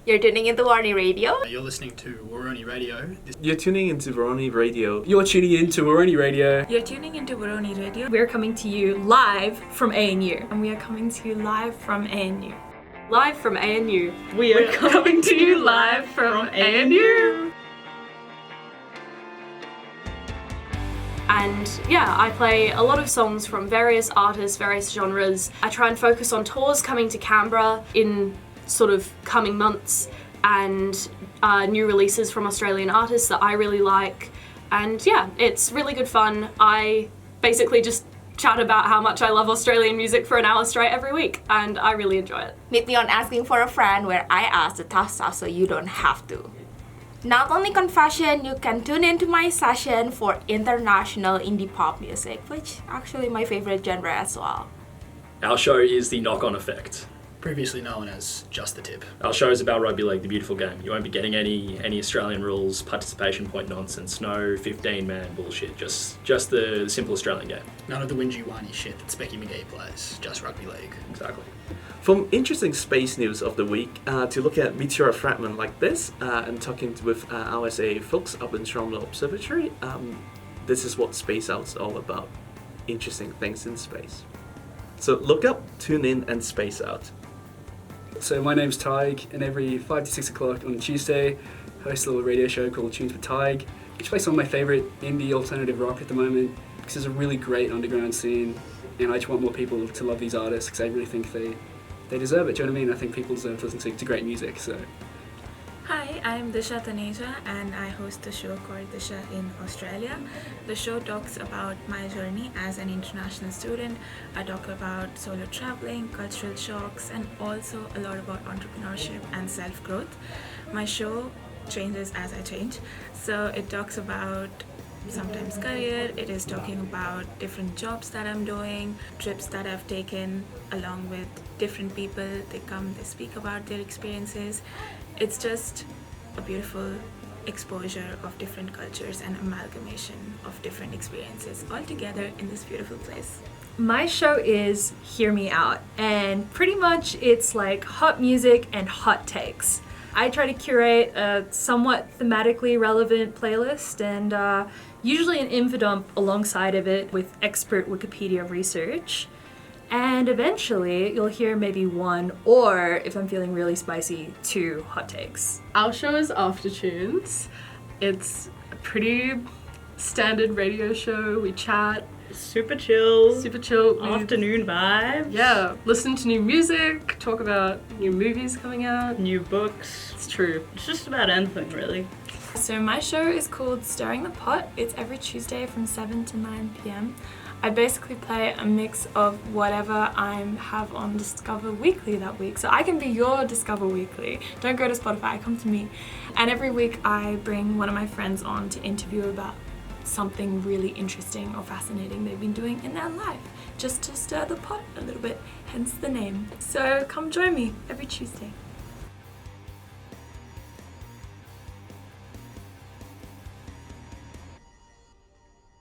You're tuning into Woroni Radio. You're listening to Woroni Radio. You're tuning into Woroni Radio. You're tuning into Woroni Radio. You're tuning into Woroni Radio. We're coming to you live from ANU. And we are coming to you live from ANU. Live from ANU. We're coming to you live from ANU. And yeah, I play a lot of songs from various artists, various genres. I try and focus on tours coming to Canberra in sort of coming months and new releases from Australian artists that I really like. And yeah, it's really good fun. I basically just chat about how much I love Australian music for an hour straight every week, and I really enjoy it. Meet me on Asking for a Friend, where I ask the tough stuff so you don't have to. Not only confession, you can tune into my session for international indie pop music, which actually my favorite genre as well. Our show is The Knock-On Effect. Previously known as Just the Tip. Our show is about rugby league, the beautiful game. You won't be getting any Australian rules, participation point nonsense, no 15-man bullshit, just the simple Australian game. None of the whingy whiny shit that Specky McGee plays, just rugby league. Exactly. From interesting space news of the week to look at meteor fragment like this and talking with RSA folks up in Toronto Observatory, this is what Space Out's all about. Interesting things in space. So look up, tune in, and space out. So my name's Tig, and every 5 to 6 o'clock on Tuesday, I host a little radio show called Tunes with Tig, which plays some of my favourite indie alternative rock at the moment, because there's a really great underground scene, and I just want more people to love these artists, because I really think they deserve it. Do you know what I mean? I think people deserve to listen to great music. So. Hi, I'm Disha Taneja, and I host the show called Disha in Australia. The show talks about my journey as an international student. I talk about solo traveling, cultural shocks, and also a lot about entrepreneurship and self-growth. My show changes as I change. So it talks about sometimes career, it is talking about different jobs that I'm doing, trips that I've taken along with different people. They come, they speak about their experiences. It's just a beautiful exposure of different cultures and amalgamation of different experiences all together in this beautiful place. My show is Hear Me Out, and pretty much it's like hot music and hot takes. I try to curate a somewhat thematically relevant playlist and usually an info dump alongside of it with expert Wikipedia research. And eventually you'll hear maybe one, or if I'm feeling really spicy, 2 hot takes. Our show is After Tunes. It's a pretty standard radio show. We chat. Super chill Afternoon vibes. Yeah, listen to new music, talk about new movies coming out. New books. It's true. It's just about anything, really. So my show is called Stirring the Pot. It's every Tuesday from 7 to 9 p.m. I basically play a mix of whatever I have on Discover Weekly that week. So I can be your Discover Weekly. Don't go to Spotify, come to me. And every week I bring one of my friends on to interview about something really interesting or fascinating they've been doing in their life, just to stir the pot a little bit, hence the name. So come join me every Tuesday.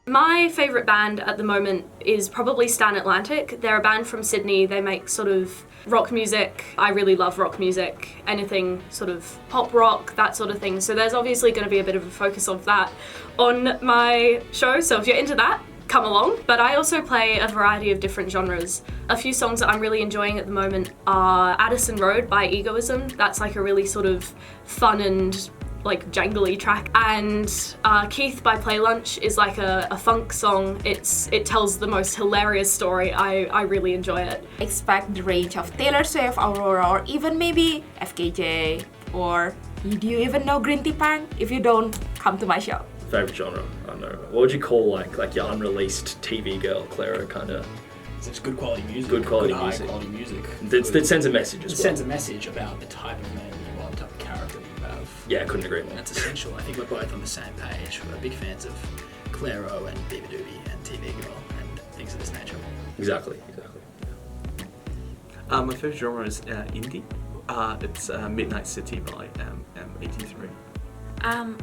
My favourite band at the moment is probably Stan Atlantic. They're a band from Sydney. They make sort of rock music. I really love rock music, anything sort of pop rock, that sort of thing. So there's obviously going to be a bit of a focus of that on my show. So if you're into that, come along. But I also play a variety of different genres. A few songs that I'm really enjoying at the moment are Addison Road by Egoism. That's like a really sort of fun and like jangly track, and Keith by Play Lunch is like a funk song. It tells the most hilarious story. I really enjoy it. Expect the range of Taylor Swift, Aurora, or even maybe FKJ, or do you even know Green Tea Pang? If you don't, come to my show. Favorite genre? I don't know. What would you call like your unreleased TV girl, Clara, kind of? It's good quality music. Good quality high music. Quality music. That sends a message as well. It sends a message about the type of man you want, the type of character you have. Yeah, I couldn't agree more. And that's essential. I think we're both on the same page. We're big fans of Claro and Diva Doobie and TV Girl and things of this nature. Exactly. My favorite genre is indie. It's Midnight City by M83.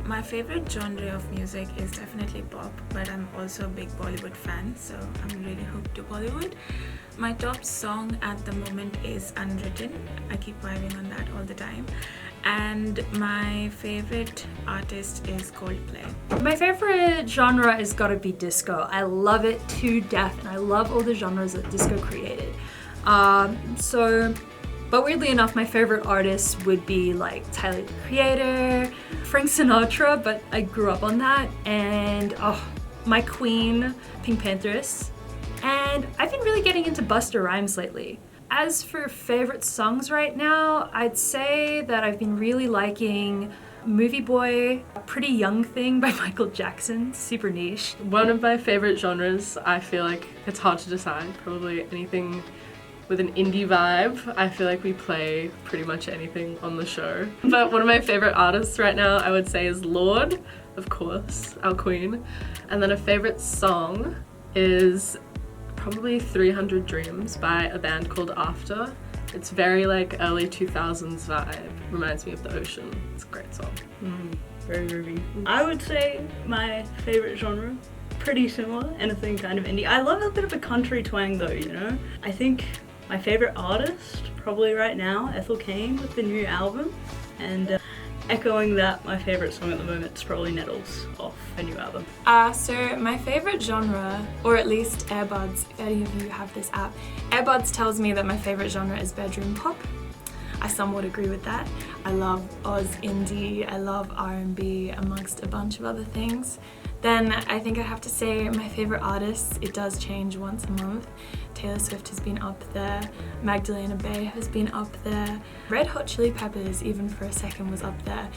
My favorite genre of music is definitely pop, but I'm also a big Bollywood fan, so I'm really hooked to Bollywood. My top song at the moment is Unwritten. I keep vibing on that all the time. and my favorite artist is Coldplay. My favorite genre has got to be disco. I love it to death, and I love all the genres that disco created. But weirdly enough, my favorite artists would be like Tyler the Creator, Frank Sinatra, but I grew up on that, and my queen, Pink Panthers. And I've been really getting into Busta Rhymes lately. As for favorite songs right now, I'd say that I've been really liking Movie Boy, Pretty Young Thing by Michael Jackson, super niche. One of my favorite genres, I feel like it's hard to decide, probably anything with an indie vibe. I feel like we play pretty much anything on the show. But one of my favorite artists right now, I would say, is Lorde, of course, our queen. And then a favorite song is probably 300 Dreams by a band called After. It's very like early 2000s vibe. Reminds me of the ocean. It's a great song. Very groovy. I would say my favorite genre, pretty similar, anything kind of indie. I love a bit of a country twang though, you know? I think my favorite artist, probably right now, Ethel Cain with the new album. And echoing that, my favorite song at the moment is probably Nettles off a new album. So my favorite genre, or at least Airbuds, if any of you have this app, Airbuds tells me that my favorite genre is bedroom pop. I somewhat agree with that. I love Oz indie, I love R&B, amongst a bunch of other things. Then I think I have to say my favorite artists, it does change once a month. Taylor Swift has been up there, Magdalena Bay has been up there, Red Hot Chili Peppers even for a second was up there.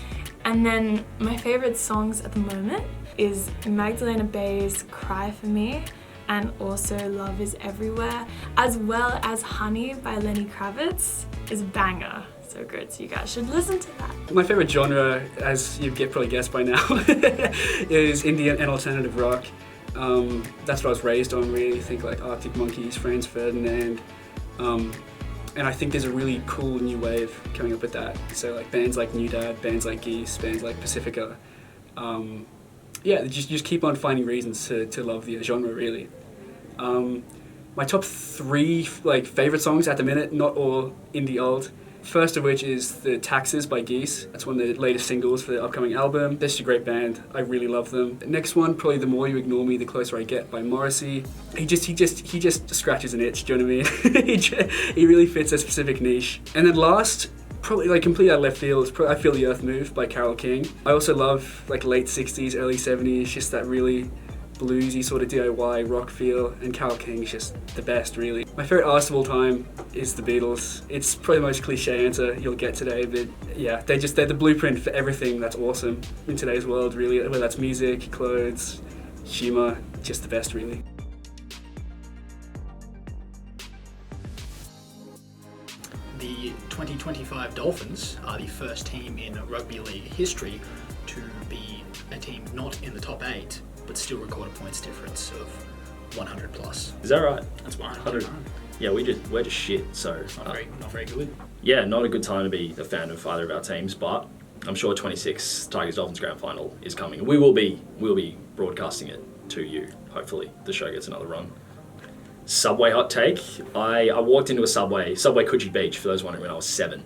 And then my favorite songs at the moment is Magdalena Bay's Cry For Me, and also Love Is Everywhere, as well as Honey by Lenny Kravitz is a banger. So good, so you guys should listen to that. My favorite genre, as you probably guessed by now, is indie and alternative rock. That's what I was raised on, really. Think like Arctic Monkeys, Franz Ferdinand, and I think there's a really cool new wave coming up with that. So like bands like New Dad, bands like Geese, bands like Pacifica. Just keep on finding reasons to love the genre, really. My top 3 favorite songs at the minute, not all indie alt. First of which is The Taxes by Geese. That's one of the latest singles for the upcoming album. This is a great band. I really love them. The next one, probably The More You Ignore Me, The Closer I Get by Morrissey. He just scratches an itch, do you know what I mean? he really fits a specific niche. And then last, probably completely out of left field, I Feel the Earth Move by Carole King. I also love late 60s, early 70s, just that really bluesy sort of DIY rock feel, and Carole King is just the best, really. My favourite artist of all time is the Beatles. It's probably the most cliche answer you'll get today, but yeah, they're the blueprint for everything that's awesome in today's world, really, whether that's music, clothes, humour, just the best, really. The 2025 Dolphins are the first team in rugby league history to be a team not in the top 8, but still record a points difference of 100 plus. Is that right? That's 100. Yeah, we're just shit. So Not very good. yeah, not a good time to be a fan of either of our teams. But I'm sure 26 Tigers Dolphins Grand Final is coming. We'll be broadcasting it to you. Hopefully, the show gets another run. Subway hot take. I walked into a Subway Coogee Beach, for those wondering, when I was 7.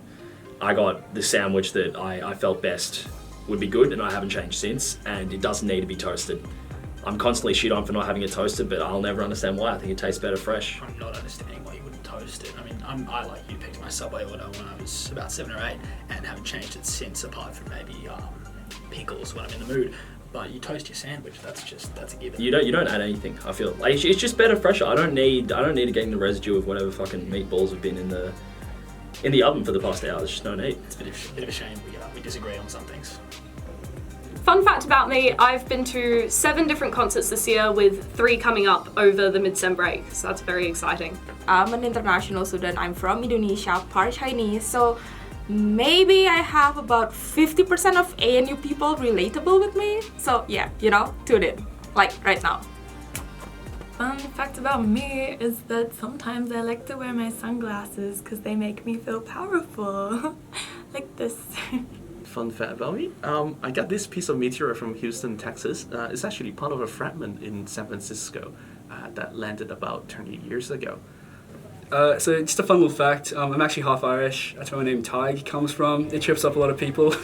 I got the sandwich that I felt best would be good, and I haven't changed since, and it doesn't need to be toasted. I'm constantly shit on for not having it toasted, but I'll never understand why. I think it tastes better fresh. I'm not understanding why you wouldn't toast it. I mean, I like you picked my Subway order when I was about 7 or 8 and haven't changed it since, apart from maybe pickles when I'm in the mood. But you toast your sandwich, that's a given. You don't add anything. I feel like it's just better fresher. I don't need to get in the residue of whatever fucking meatballs have been in the oven for the past hour. There's just no need. It's a bit of a shame we disagree on some things. Fun fact about me, I've been to 7 different concerts this year, with 3 coming up over the mid-sem break, so that's very exciting. I'm an international student. I'm from Indonesia, part Chinese, so maybe I have about 50% of ANU people relatable with me. So yeah, tune in, like right now. Fun fact about me is that sometimes I like to wear my sunglasses because they make me feel powerful, like this. Fun fact about me, I got this piece of meteor from Houston, Texas. It's actually part of a fragment in San Francisco that landed about 20 years ago. So just a fun little fact, I'm actually half Irish. That's where my name Tig comes from. It trips up a lot of people.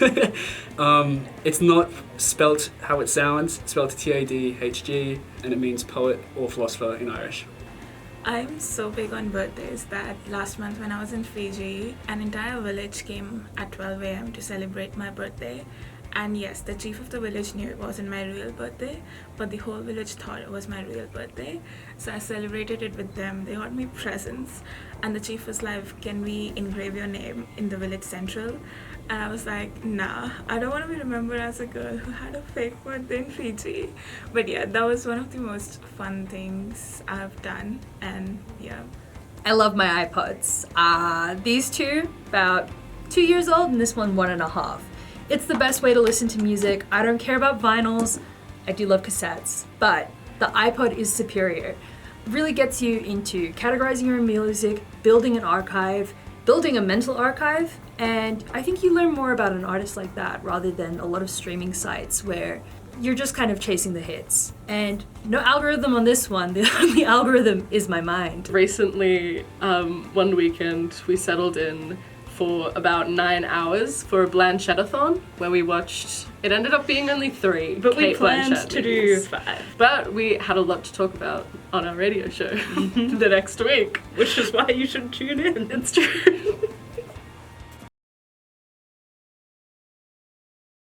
It's not spelt how it sounds. It's spelled Tadhg, and it means poet or philosopher in Irish. I'm so big on birthdays that last month when I was in Fiji, an entire village came at 12 a.m. to celebrate my birthday. And yes, the chief of the village knew it wasn't my real birthday, but the whole village thought it was my real birthday. So I celebrated it with them. They got me presents. And the chief was like, can we engrave your name in the village central? And I was like, nah, I don't want to be remembered as a girl who had a fake birthday in Fiji. But yeah, that was one of the most fun things I've done. And yeah. I love my iPods. These two, about 2 years old, and this one 1.5. It's the best way to listen to music. I don't care about vinyls. I do love cassettes, but the iPod is superior. It really gets you into categorizing your music, building an archive, building a mental archive, and I think you learn more about an artist like that rather than a lot of streaming sites where you're just kind of chasing the hits. And no algorithm on this one. The only algorithm is my mind. Recently, one weekend, we settled in for about 9 hours for a Blanchettathon where we watched, it ended up being only 3 But we Kate planned Blanchett to do movies. 5. But we had a lot to talk about on our radio show the next week. Which is why you should tune in. It's true.